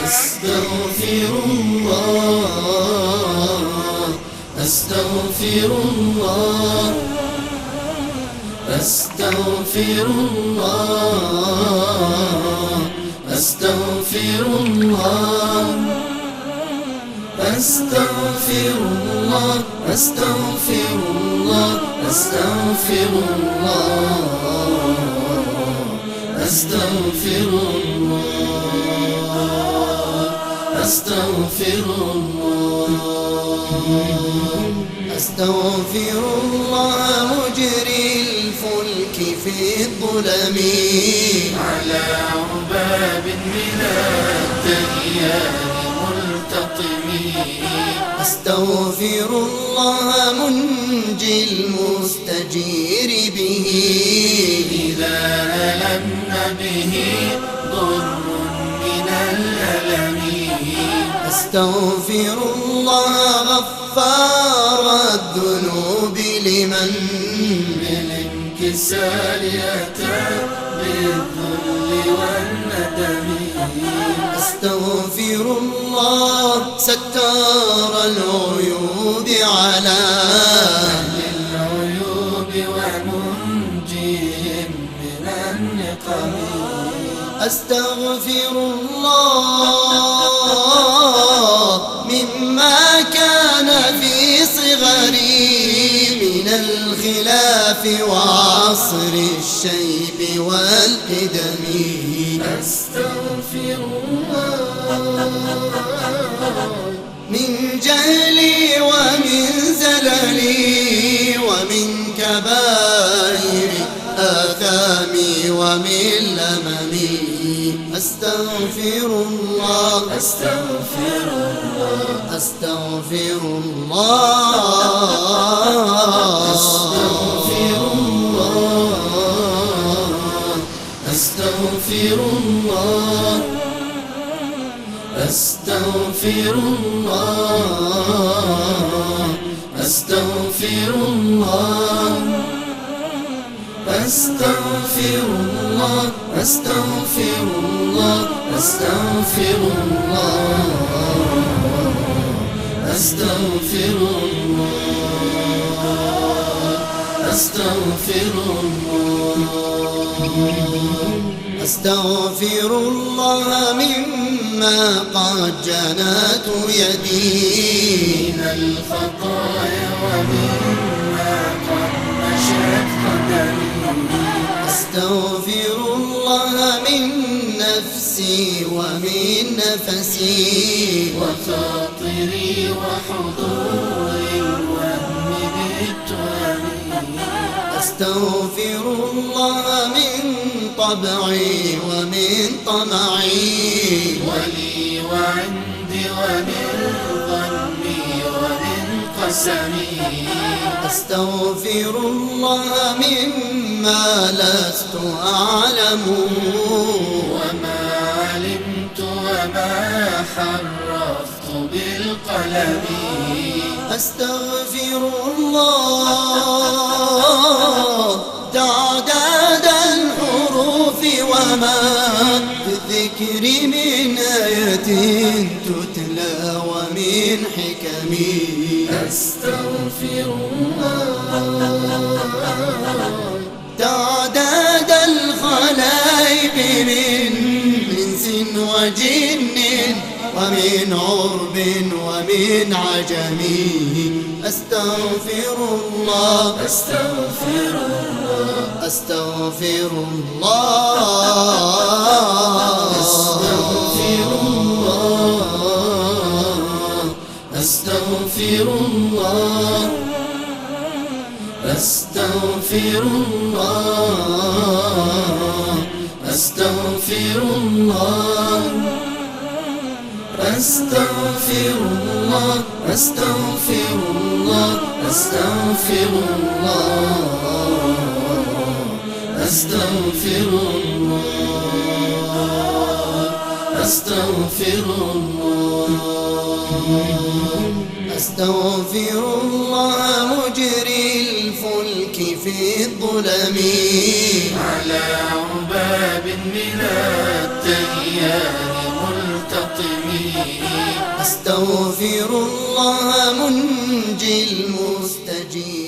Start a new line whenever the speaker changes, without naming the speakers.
أستغفر الله أستغفر الله أستغفر الله أستغفر الله أستغفر الله أستغفر الله أستغفر الله أستغفر الله أستغفر الله أستغفر الله مجري الفلك في الظلم
على عباب من الديان ملتطم
أستغفر الله منجي المستجير به
إذا ألم به ضر من الألم
أستغفر الله غفار الذنوب لمن
بالانكسار أتى بالذل والندم
أستغفر الله ستار العيوب على
أهل العيوب ومنجيهم من النقم
أستغفر الله مما كان في صغري من الخلاف وعصر الشيب والقدم
أستغفر الله
من جهلي ومن زللي ومن كبائر آثامي ومن لممي أستغفر الله
أستغفر الله
أستغفر الله
أستغفر الله أستغفر الله أستغفر الله أستغفر الله أستغفر الله أستغفر الله أستغفر الله أستغفر الله أستغفر الله
أستغفر الله مما قد جنت يدي
من الخطايا ومما قد مشت قدمي
أستغفر الله من نفسي ومن نفسي
وخاطري وحضور الوهم بالتهم
أستغفر الله من طبعي ومن طمعي
ولي وعندي ومن ظني ومن قسمي
أستغفر الله مما لست أعلم
وما علمت وما حرفت بالقلم
أستغفر الله تعداد الحروف وما بالذكر من آية تتلى ومن حكم
أستغفر الله
تعداد الخلائق من إنس وجن ومن عرب ومن عجم أستغفر الله
أستغفر الله
أستغفر الله
أستغفر الله أستغفر الله أستغفر الله أستغفر الله أستغفر الله أستغفر الله أستغفر الله أستغفر الله أستغفر الله
أستغفر الله مجري الفلك في الظلم
على عباب من التيار ملتطم
أستغفر الله منجي المستجيب